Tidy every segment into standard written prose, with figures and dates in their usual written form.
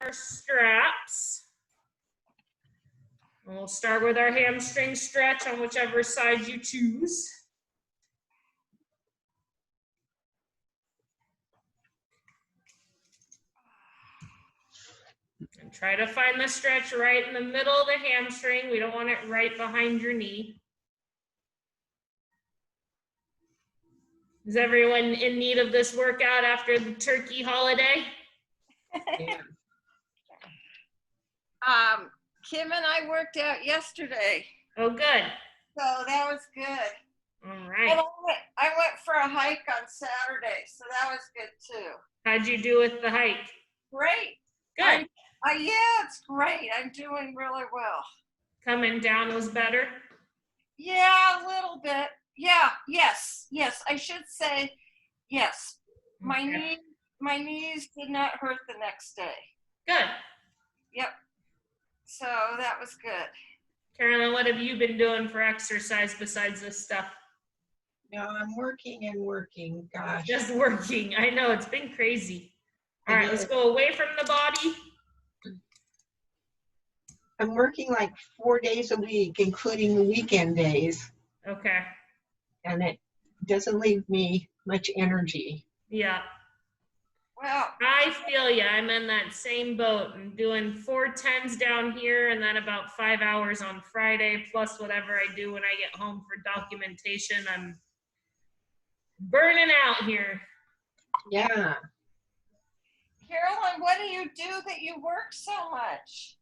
our straps. And we'll start with our hamstring stretch on whichever side you choose. And try to find the stretch right in the middle of the hamstring. We don't want it right behind your knee. Is everyone in need of this workout after the turkey holiday? Yeah. Kim and I worked out yesterday. Oh, good. So that was good. All right. And I went for a hike on Saturday, so that was good too. How'd you do with the hike? Great. Good. Yeah, it's great. I'm doing really well. Coming down was better? Yeah, a little bit. Yeah, yes. I should say yes. My knees did not hurt the next day. Good. Yep. So that was good. Carolyn, what have you been doing for exercise besides this stuff? No, I'm working and working. Gosh. Just working. I know, it's been crazy. All right, let's go away from the body. I'm working like 4 days a week, including the weekend days. Okay. And it doesn't leave me much energy. Yeah. Well, I feel you. I'm in that same boat. I'm doing 4 10s down here and then about 5 hours on Friday, plus whatever I do when I get home for documentation. I'm burning out here. Yeah. Carolyn, what do you do that you work so much?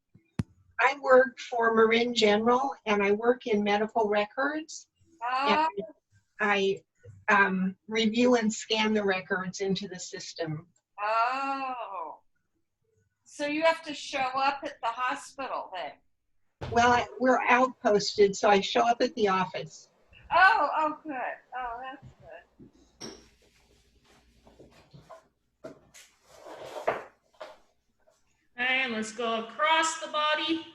I work for Marin General and I work in medical records. And I review and scan the records into the system. Oh. So you have to show up at the hospital then? Well, we're outposted, so I show up at the office. Oh, good. Oh, that's good. Okay, let's go across the body.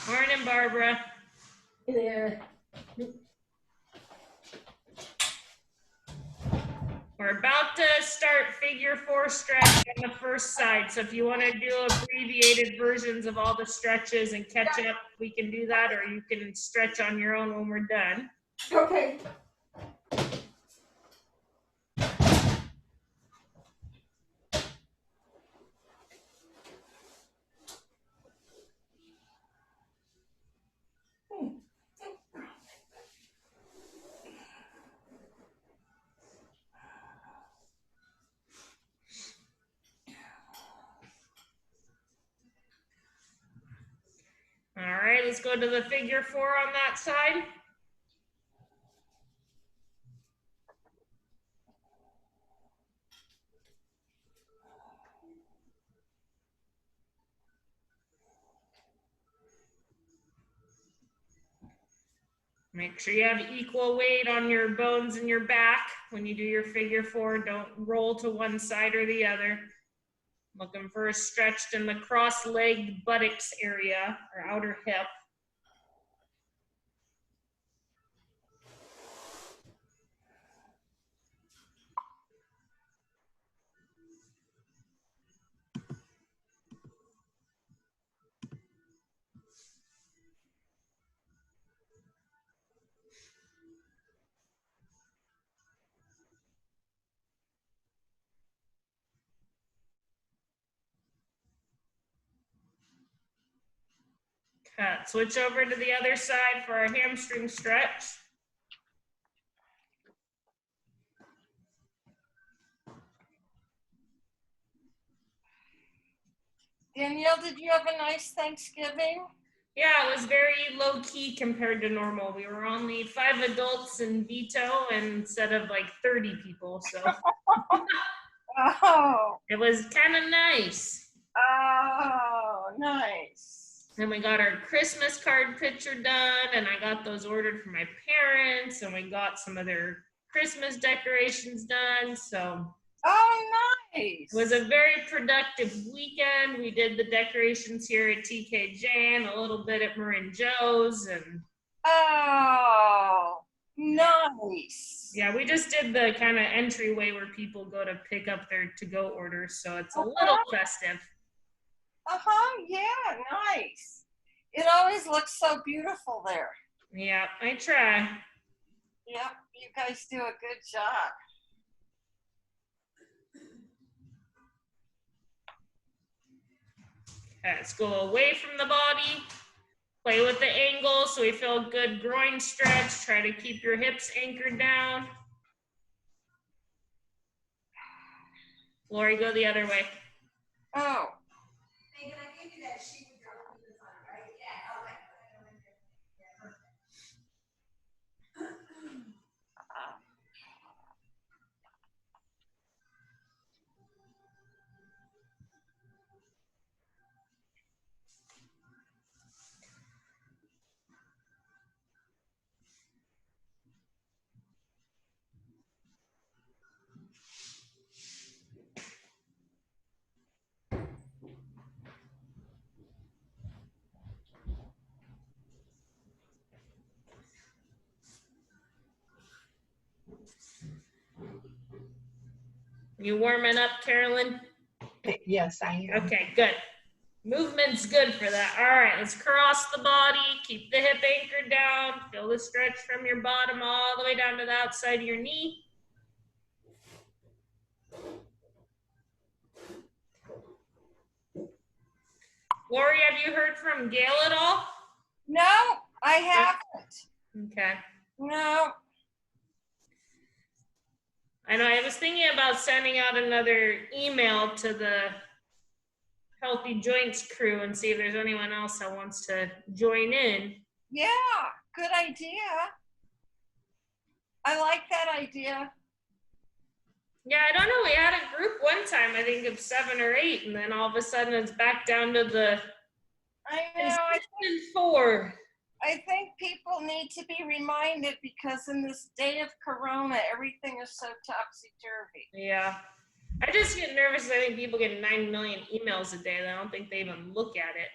Morning, Barbara. Hey there. We're about to start figure 4 stretch on the first side. So if you want to do abbreviated versions of all the stretches and catch up, we can do that, or you can stretch on your own when we're done. Okay. All right, let's go to the figure 4 on that side. Make sure you have equal weight on your bones and your back when you do your figure 4. Don't roll to one side or the other. Looking for a stretched in the cross-legged buttocks area or outer hip. Cut. Switch over to the other side for our hamstring stretch. Danielle, did you have a nice Thanksgiving? Yeah, it was very low key compared to normal. We were only 5 adults in Vito instead of like 30 people. So Oh. it was kind of nice. Oh, nice. And we got our Christmas card picture done, and I got those ordered for my parents, and we got some of their Christmas decorations done. So Oh, nice. It was a very productive weekend. We did the decorations here at TKJ and a little bit at Marin Joe's, and Oh, nice. yeah, we just did the kind of entryway where people go to pick up their to-go orders, so it's a little festive. Yeah, nice. It always looks so beautiful there. Yeah, I try. Yep, you guys do a good job. Okay, let's go away from the body. Play with the angle so we feel a good groin stretch. Try to keep your hips anchored down. Lori, go the other way. Oh. You warming up, Carolyn? Yes, I am. Okay, good. Movement's good for that. All right, let's cross the body. Keep the hip anchored down. Feel the stretch from your bottom all the way down to the outside of your knee. Lori, have you heard from Gail at all? No, I haven't. Okay. No. I know, I was thinking about sending out another email to the Healthy Joints crew and see if there's anyone else that wants to join in. Yeah, good idea. I like that idea. Yeah, I don't know. We had a group one time, I think of 7 or 8, and then all of a sudden it's back down to the I know. 4. I think people need to be reminded because in this day of Corona, everything is so topsy-turvy. Yeah. I just get nervous. I think people get 9 million emails a day. And I don't think they even look at it.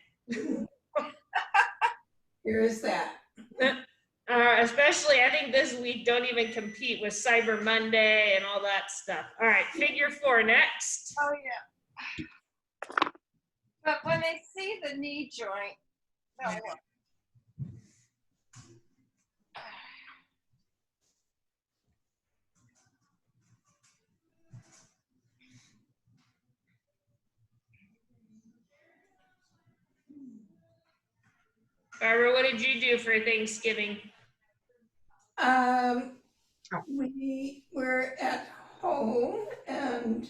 Here is that. Especially, I think this week don't even compete with Cyber Monday and all that stuff. All right, figure 4 next. Oh, yeah. But when they see the knee joint, they'll look. Barbara, what did you do for Thanksgiving? We were at home, and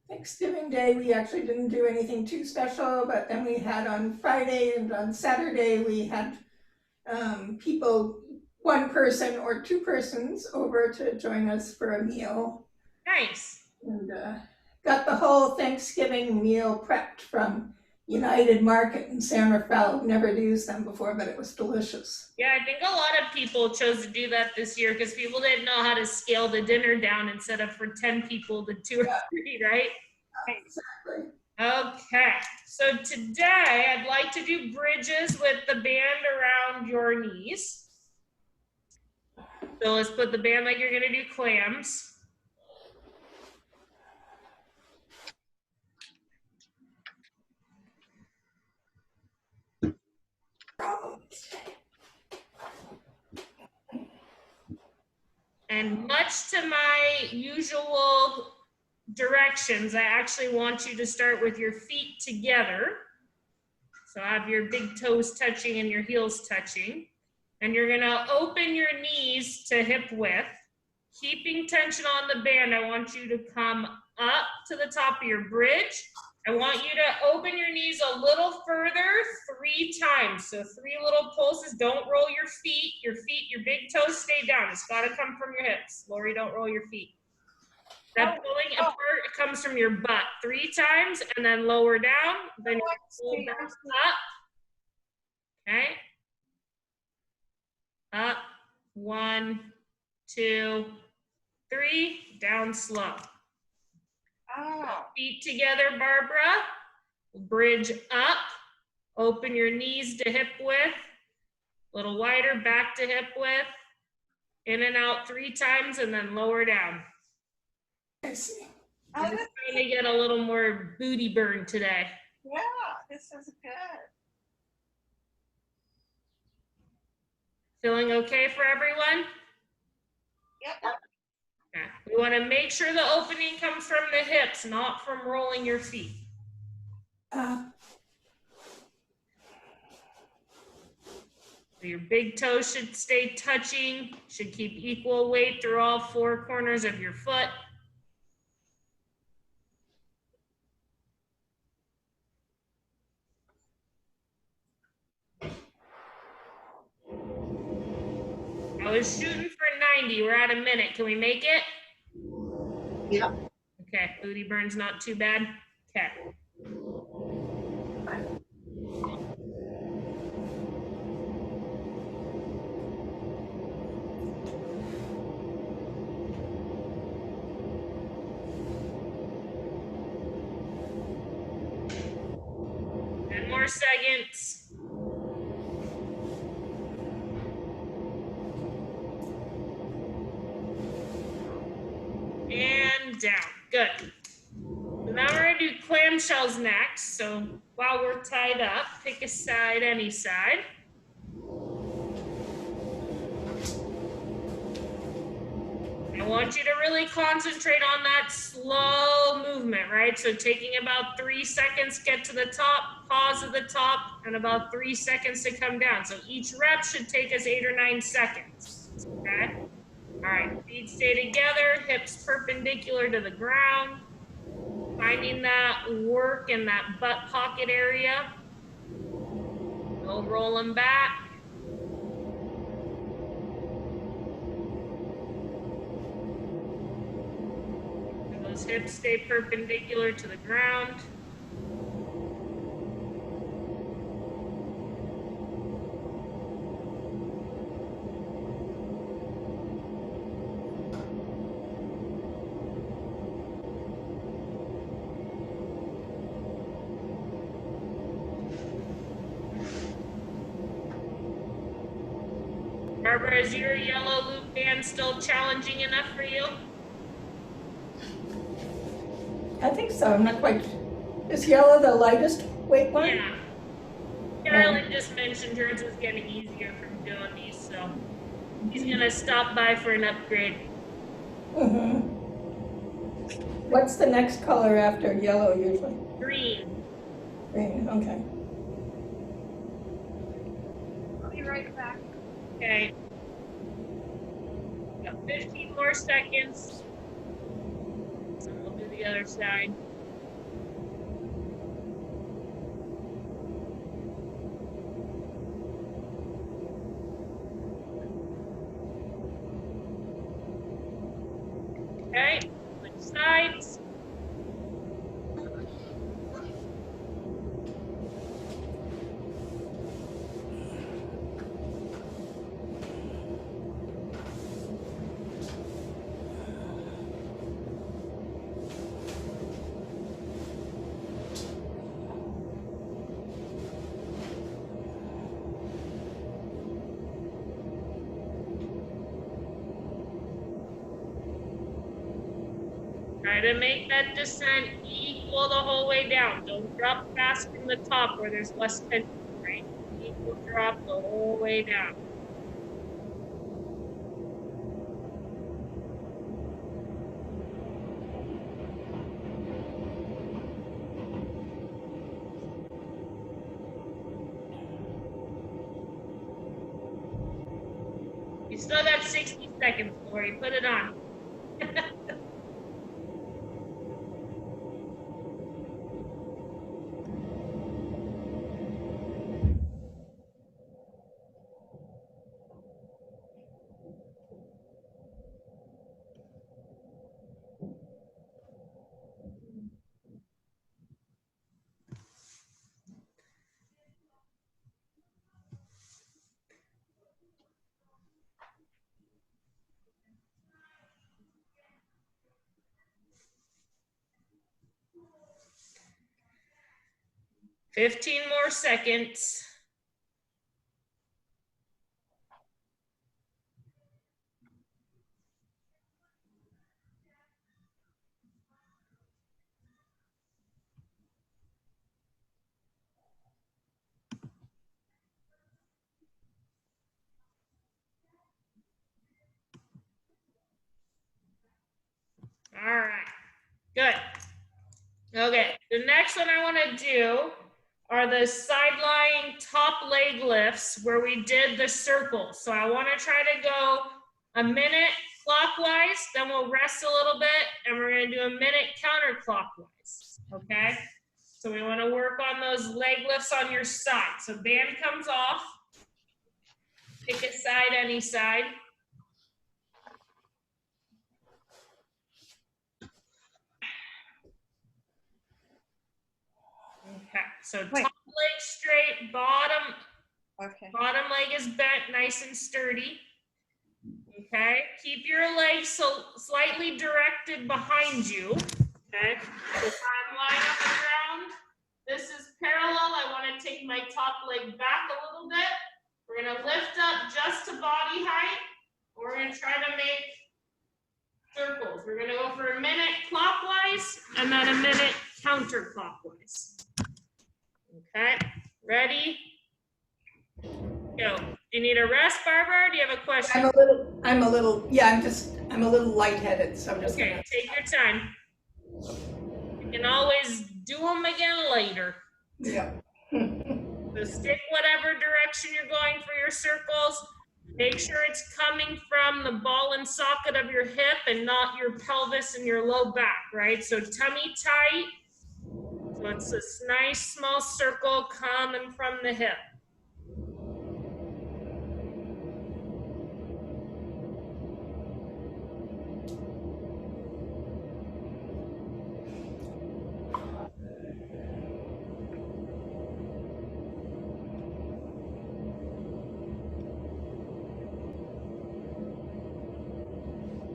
Thanksgiving Day we actually didn't do anything too special, but then we had on Friday and on Saturday we had people, 1 person or 2 persons over to join us for a meal. Nice. And got the whole Thanksgiving meal prepped from United Market in San Rafael. Never used them before, but it was delicious. Yeah, I think a lot of people chose to do that this year because people didn't know how to scale the dinner down instead of for 10 people to 2 or 3, right? Exactly. Okay, so today I'd like to do bridges with the band around your knees. So let's put the band like you're gonna do clams. And much to my usual directions, I actually want you to start with your feet together. So have your big toes touching and your heels touching. And you're gonna open your knees to hip width. Keeping tension on the band, I want you to come up to the top of your bridge. I want you to open your knees a little further 3 times. So 3 little pulses. Don't roll your feet. Your big toes stay down. It's got to come from your hips. Lori, don't roll your feet. That pulling apart comes from your butt 3 times and then lower down. Then you pull back up. Okay. Up. 1, 2, 3. Down slow. Oh. Feet together, Barbara. Bridge up. Open your knees to hip width. A little wider, back to hip width. In and out 3 times and then lower down. I see. I'm just trying to get a little more booty burn today. Yeah, this is good. Feeling okay for everyone? Yep. Okay. We want to make sure the opening comes from the hips, not from rolling your feet. So your big toes should stay touching, should keep equal weight through all 4 corners of your foot. I was shooting for 90. We're at a minute. Can we make it? Yep. Okay, booty burn's not too bad. Okay. More seconds. And down. Good. So now we're going to do clamshells next. So while we're tied up, pick a side, any side. I want you to really concentrate on that slow movement, right? So taking about 3 seconds, get to the top, pause at the top, and about 3 seconds to come down. So each rep should take us 8 or 9 seconds, okay? All right, feet stay together, hips perpendicular to the ground. Finding that work in that butt pocket area. No rolling back. Those hips stay perpendicular to the ground. Barbara, is your yellow loop band still challenging enough for you? I think so. I'm not quite. Is yellow the lightest weight one? Yeah. Carolyn just mentioned hers was getting easier from doing these, so he's gonna stop by for an upgrade. Mm-hmm. What's the next color after yellow usually? Green. Green, okay. I'll be right back. Okay. Got 15 more seconds. So we'll do the other side. Okay, switch sides. Try to make that descent equal the whole way down. Don't drop fast from the top where there's less tension, right? Equal drop the whole way down. You still got 60 seconds, Lori. Put it on. 15 more seconds. All right, good. Okay, the next one I want to do are the side lying top leg lifts where we did the circle. So I want to try to go a minute clockwise, then we'll rest a little bit, and we're going to do a minute counterclockwise. Okay, so we want to work on those leg lifts on your side. So band comes off, pick a side, any side. Okay, so top leg straight, bottom leg is bent nice and sturdy. Okay, keep your legs so slightly directed behind you. Okay, so if I'm lying on the ground, this is parallel. I want to take my top leg back a little bit. We're going to lift up just to body height. We're going to try to make circles. We're going to go for a minute clockwise and then a minute counterclockwise. Okay, ready? Go. Do you need a rest, Barbara? Or do you have a question? I'm a little lightheaded, so I'm just okay. Take your time. You can always do them again later. Yeah. So stick whatever direction you're going for your circles. Make sure it's coming from the ball and socket of your hip and not your pelvis and your low back, right? So tummy tight. So it's this nice small circle coming from the hip.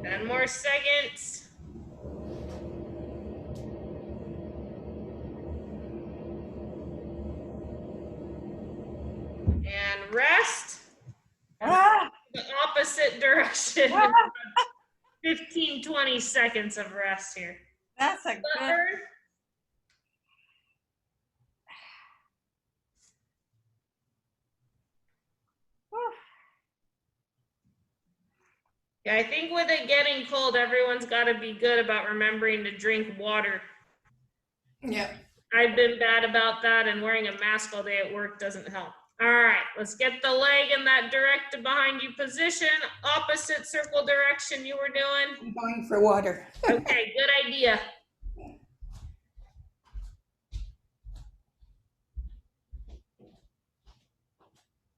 Ten more seconds. And rest. The opposite direction. 15, 20 seconds of rest here. That's a good. Yeah, I think with it getting cold, everyone's got to be good about remembering to drink water. Yeah. I've been bad about that, and wearing a mask all day at work doesn't help. All right, let's get the leg in that direct behind you position, opposite circle direction you were doing. I'm going for water. Okay, good idea.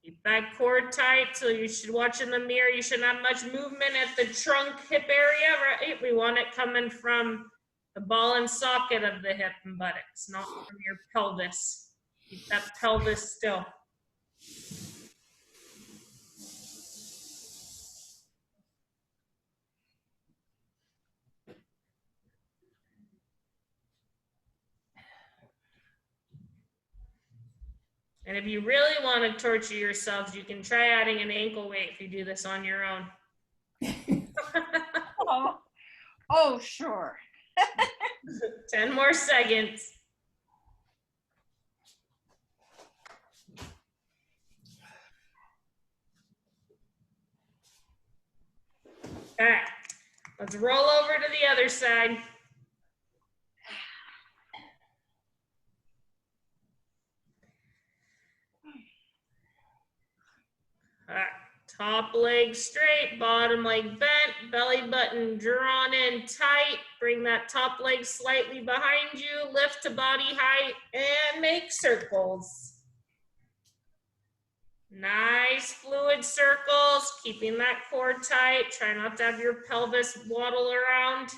Keep that core tight, so you should watch in the mirror. You shouldn't have much movement at the trunk hip area, right? We want it coming from the ball and socket of the hip and buttocks, not from your pelvis. Keep that pelvis still. And if you really want to torture yourselves, you can try adding an ankle weight if you do this on your own. Oh, sure. 10 more seconds. All right, let's roll over to the other side. All right, top leg straight, bottom leg bent, belly button drawn in tight. Bring that top leg slightly behind you, lift to body height, and make circles. Nice fluid circles, keeping that core tight. Try not to have your pelvis waddle around.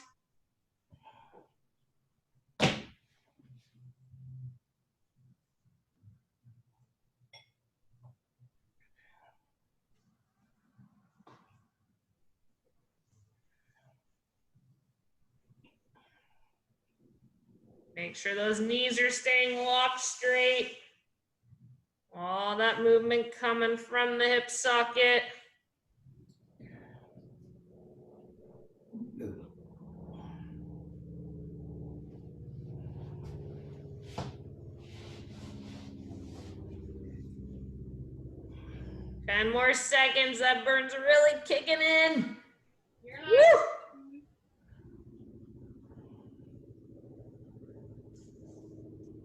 Make sure those knees are staying locked straight. All that movement coming from the hip socket. Ten more seconds. That burn's really kicking in. Woo!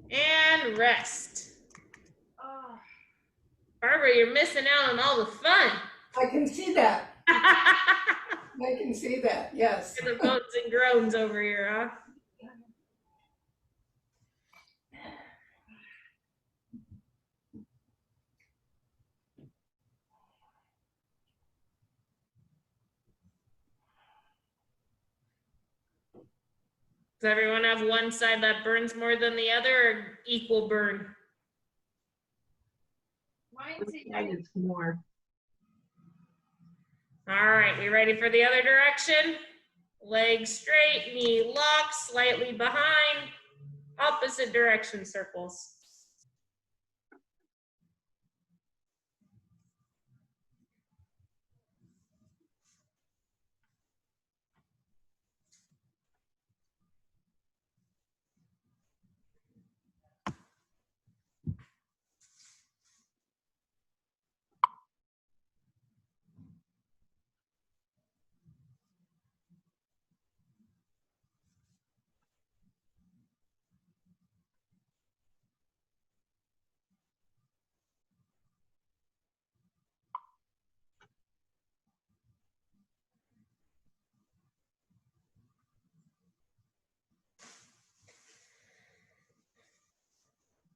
And rest. Oh. Barbara, you're missing out on all the fun. I can see that. I can see that, yes. The moans and groans over here, huh? Does everyone have one side that burns more than the other, or equal burn? Mine's That is more. All right, we ready for the other direction? Legs straight, knee locked, slightly behind, opposite direction circles.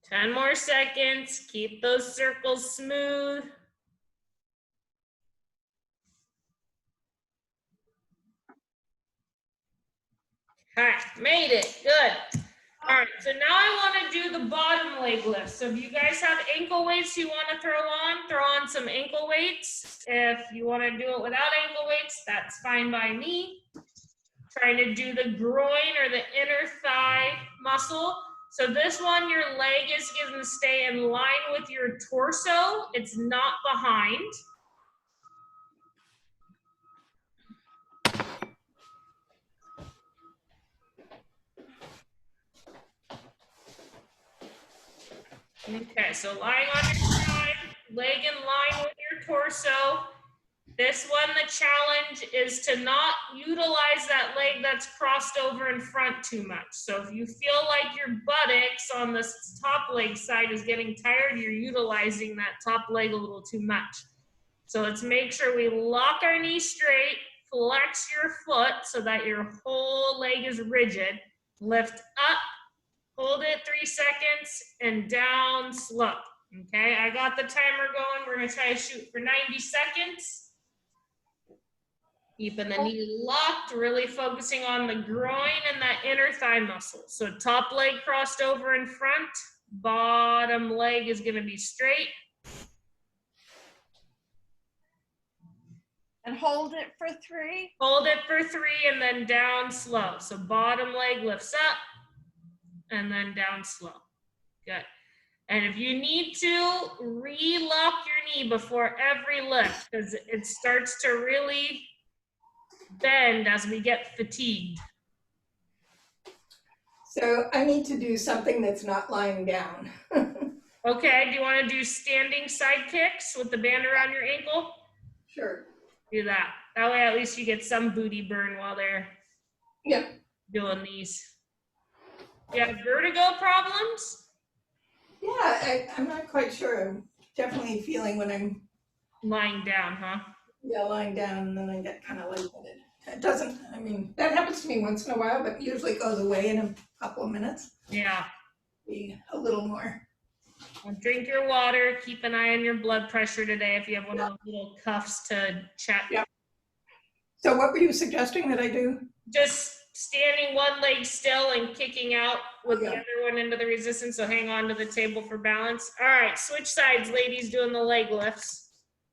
Ten more seconds. Keep those circles smooth. Okay, made it. Good. All right, so now I want to do the bottom leg lift. So if you guys have ankle weights you want to throw on some ankle weights. If you want to do it without ankle weights, that's fine by me. Trying to do the groin or the inner thigh muscle. So this one, your leg is going to stay in line with your torso. It's not behind. Okay, so lying on your side, leg in line with your torso. This one, the challenge is to not utilize that leg that's crossed over in front too much. So if you feel like your buttocks on the top leg side is getting tired, you're utilizing that top leg a little too much. So let's make sure we lock our knee straight, flex your foot so that your whole leg is rigid. Lift up, hold it 3 seconds, and down slow. Okay, I got the timer going. We're gonna try to shoot for 90 seconds. Keeping the knee locked, really focusing on the groin and that inner thigh muscle. So top leg crossed over in front, bottom leg is gonna be straight. And hold it for 3. Hold it for 3 and then down slow. So bottom leg lifts up and then down slow. Good. And if you need to, re-lock your knee before every lift because it starts to really bend as we get fatigued. So I need to do something that's not lying down. Okay, do you want to do standing side kicks with the band around your ankle? Sure. Do that. That way at least you get some booty burn while they're doing these. Do you have vertigo problems? Yeah, I'm not quite sure. I'm definitely feeling when I'm Lying down, huh? lying down and then I get kind of lightheaded. It doesn't, I mean, that happens to me once in a while, but usually goes away in a couple of minutes. Yeah. Be a little more. Well, drink your water. Keep an eye on your blood pressure today if you have one of those little cuffs to check. Yeah. So what were you suggesting that I do? Just standing one leg still and kicking out with the other one into the resistance. So hang on to the table for balance. All right, switch sides, ladies, doing the leg lifts.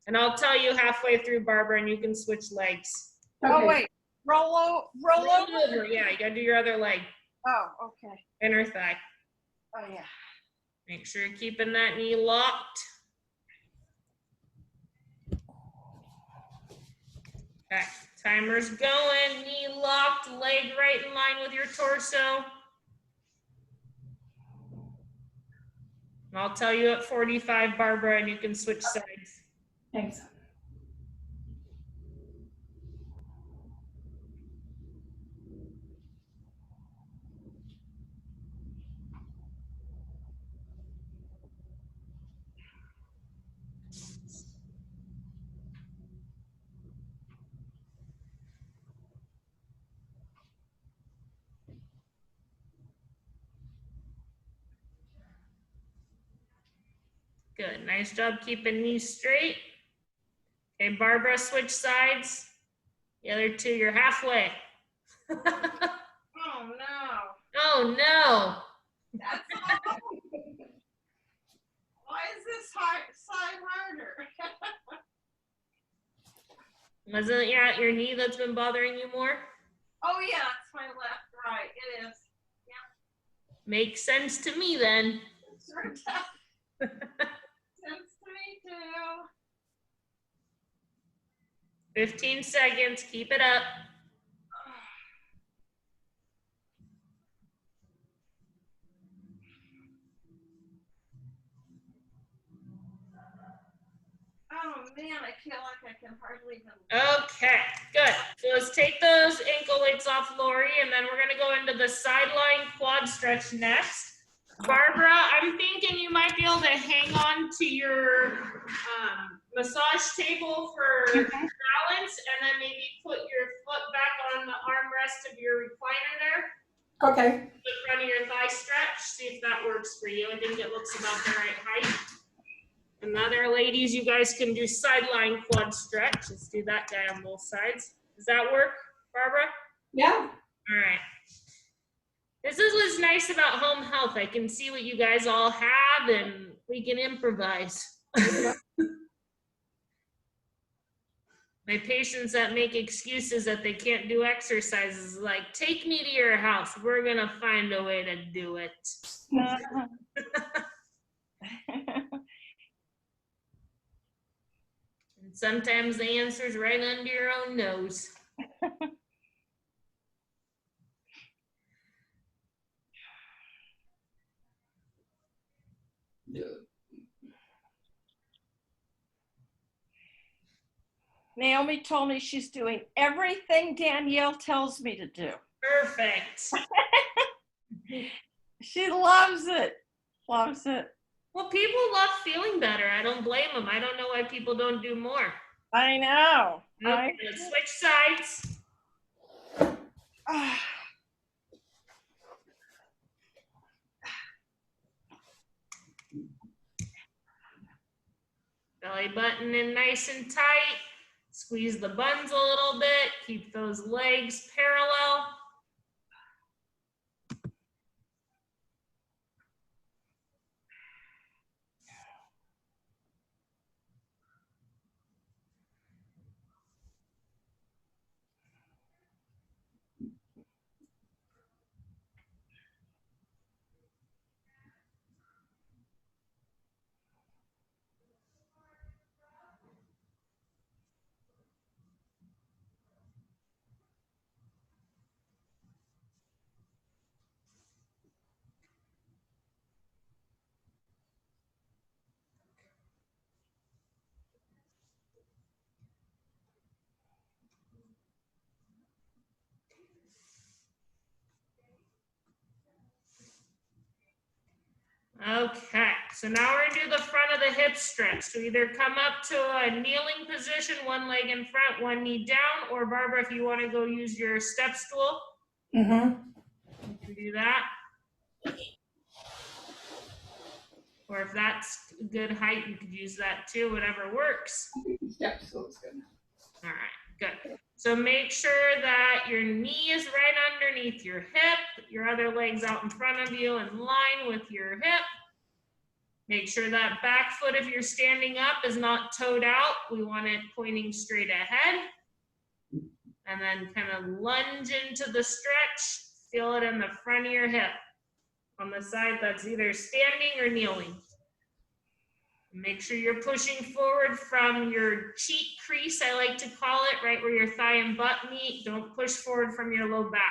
And I'll tell you halfway through, Barbara, and you can switch legs. Okay. Oh, wait. Roll over. Yeah, you gotta do your other leg. Oh, okay. Inner thigh. Oh, yeah. Make sure you're keeping that knee locked. Okay, timer's going. Knee locked, leg right in line with your torso. And I'll tell you at 45, Barbara, and you can switch sides. Thanks. Good, nice job keeping knees straight. Okay, Barbara, switch sides. The other two, you're halfway. Oh, no. Oh no. That's all. Why is this side harder? Wasn't it your knee that's been bothering you more? Oh, yeah, it's my left, right. It is. Makes sense to me then. Sure does. Sense to me, too. 15 seconds, keep it up. Oh, man, I feel like I can hardly even. Okay, good. So let's take those ankle weights off Lori, and then we're gonna go into the sideline quad stretch next. Barbara, I'm thinking you might be able to hang on to your massage table for balance, and then maybe put your foot back on the armrest of your recliner there. Okay. The front of your thigh stretch, see if that works for you. I think it looks about the right height. And the other ladies, you guys can do sideline quad stretch. Let's do that guy on both sides. Does that work, Barbara? Yeah. All right. This is what's nice about home health. I can see what you guys all have and we can improvise. My patients that make excuses that they can't do exercises, like, take me to your house. We're gonna find a way to do it. And sometimes the answer's right under your own nose. Naomi told me she's doing everything Danielle tells me to do. Perfect. She loves it. Loves it. Well, people love feeling better. I don't blame them. I don't know why people don't do more. I know. Okay, let's switch sides. Belly button in nice and tight. Squeeze the buns a little bit. Keep those legs parallel. Okay, so now we're gonna do the front of the hip stretch. So either come up to a kneeling position, one leg in front, one knee down, or Barbara, if you want to go use your step stool, Mm-hmm. you can do that. Or if that's a good height, you could use that too, whatever works. Step stool is good. All right, good. So make sure that your knee is right underneath your hip, your other leg's out in front of you in line with your hip. Make sure that back foot, if you're standing up, is not toed out. We want it pointing straight ahead. And then kind of lunge into the stretch. Feel it in the front of your hip. on the side that's either standing or kneeling. Make sure you're pushing forward from your cheek crease, I like to call it, right where your thigh and butt meet. Don't push forward from your low back.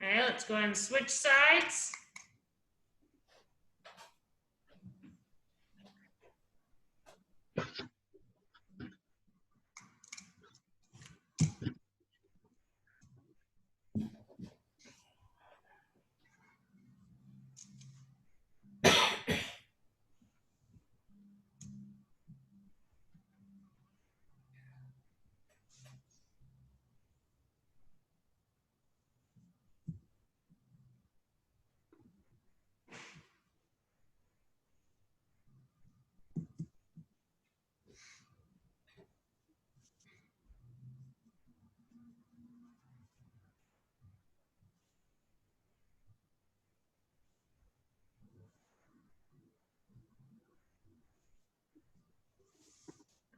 Okay, let's go ahead and switch sides.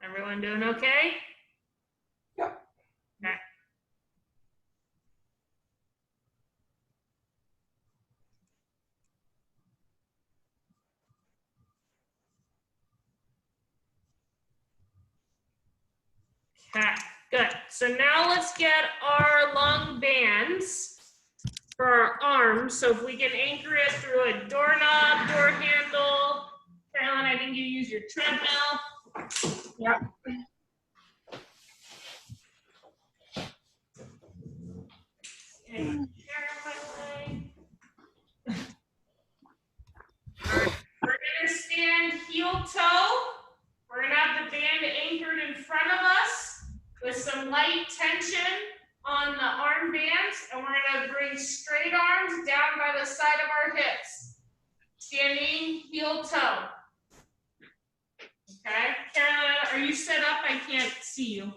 Everyone doing okay? Yep. Okay. Okay, good. So now let's get our long bands for our arms. So if we can anchor it through a doorknob, door handle. Carolyn, I think you use your treadmill. Yep. And Carolyn. We're gonna stand heel toe. We're gonna have the band anchored in front of us with some light tension on the arm bands, and we're gonna bring straight arms down by the side of our hips. Standing heel toe. Okay, Carolyn, are you set up? I can't see you.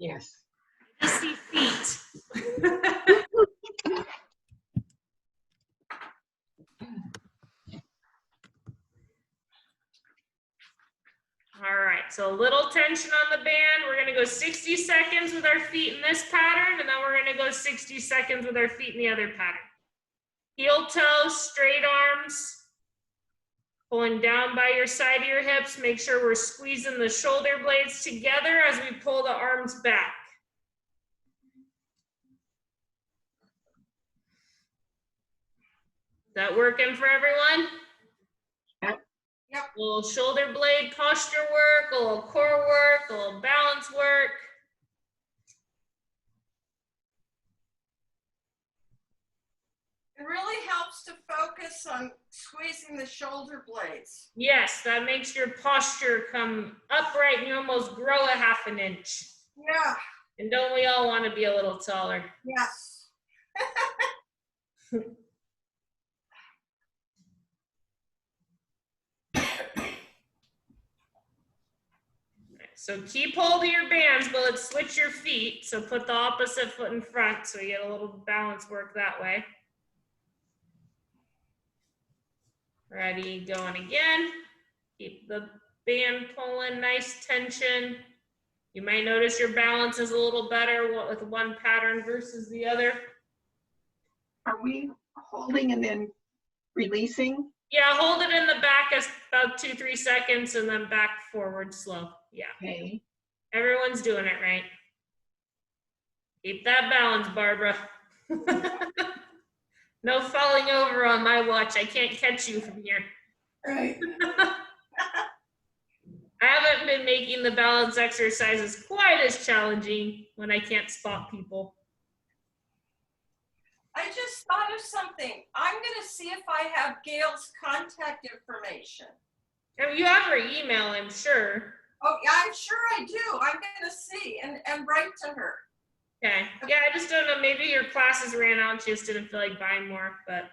Yes. I see feet. All right, so a little tension on the band. We're gonna go 60 seconds with our feet in this pattern, and then we're gonna go 60 seconds with our feet in the other pattern. Heel toe, straight arms. Pulling down by your side of your hips. Make sure we're squeezing the shoulder blades together as we pull the arms back. Is that working for everyone? Yep. Yep. A little shoulder blade posture work, a little core work, a little balance work. It really helps to focus on squeezing the shoulder blades. Yes, that makes your posture come upright and you almost grow a half an inch. Yeah. And don't we all want to be a little taller? Yes. So keep hold of your bands, but let's switch your feet. So put the opposite foot in front so you get a little balance work that way. Ready, going again. Keep the band pulling, nice tension. You might notice your balance is a little better with one pattern versus the other. Are we holding and then releasing? Yeah, hold it in the back as about 2-3 seconds and then back forward slow. Yeah. Okay. Everyone's doing it right. Keep that balance, Barbara. No falling over on my watch. I can't catch you from here. Right. I haven't been making the balance exercises quite as challenging when I can't spot people. I just thought of something. I'm going to see if I have Gail's contact information. And you have her email, I'm sure. Oh, yeah, I'm sure I do. I'm going to see and write to her. Okay. Yeah, I just don't know. Maybe your classes ran out. She just didn't feel like buying more, but.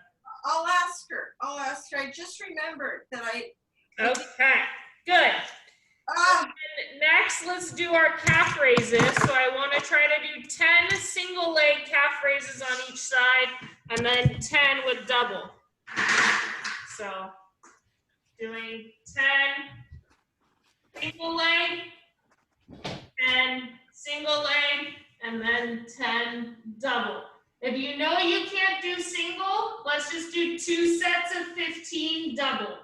I'll ask her. I just remembered that Okay, good. Next, let's do our calf raises. So I want to try to do 10 single leg calf raises on each side and then 10 with double. So doing 10 single leg and single leg and then 10 double. If you know you can't do single, let's just do 2 sets of 15 double.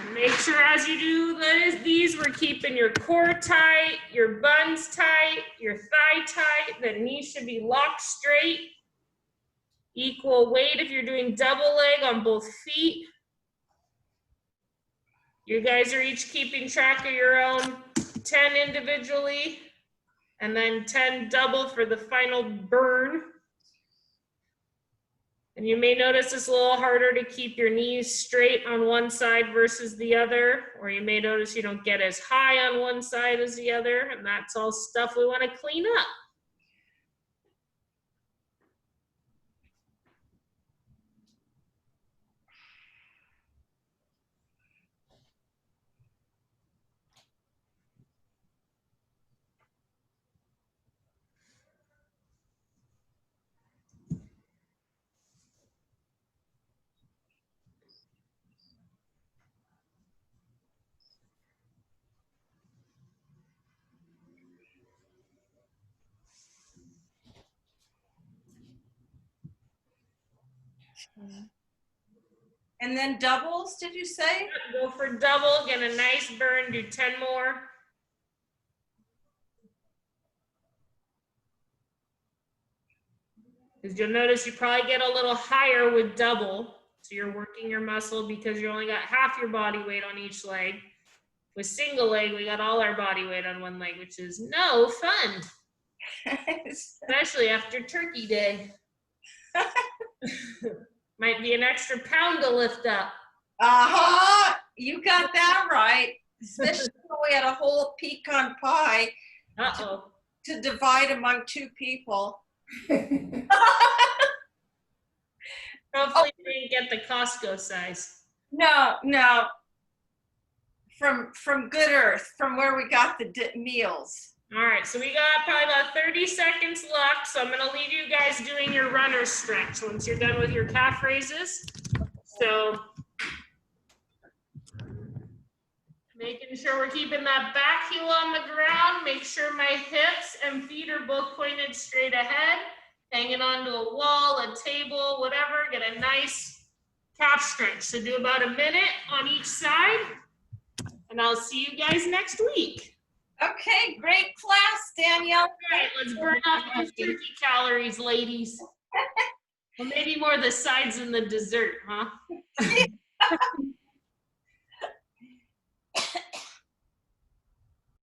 And make sure as you do these, we're keeping your core tight, your buns tight, your thigh tight. The knees should be locked straight. Equal weight if you're doing double leg on both feet. You guys are each keeping track of your own 10 individually, and then 10 double for the final burn. And you may notice it's a little harder to keep your knees straight on one side versus the other, or you may notice you don't get as high on one side as the other, and that's all stuff we want to clean up. and then doubles, did you say? Go for double, get a nice burn, do 10 more. Because you'll notice you probably get a little higher with double. So you're working your muscle because you only got half your body weight on each leg. With single leg, we got all our body weight on one leg, which is no fun. Especially after Turkey Day. Might be an extra pound to lift up. You got that right. Especially when we had a whole pecan pie to divide among 2 people. Hopefully you didn't get the Costco size. No. From Good Earth, from where we got the meals. All right, so we got probably about 30 seconds left. So I'm gonna leave you guys doing your runner stretch once you're done with your calf raises. So making sure we're keeping that back heel on the ground. Make sure my hips and feet are both pointed straight ahead. Hanging onto a wall, a table, whatever. Get a nice calf stretch. So do about a minute on each side. And I'll see you guys next week. Okay, great class, Danielle. All right, let's burn off those turkey calories, ladies. Well, maybe more the sides and the dessert, huh?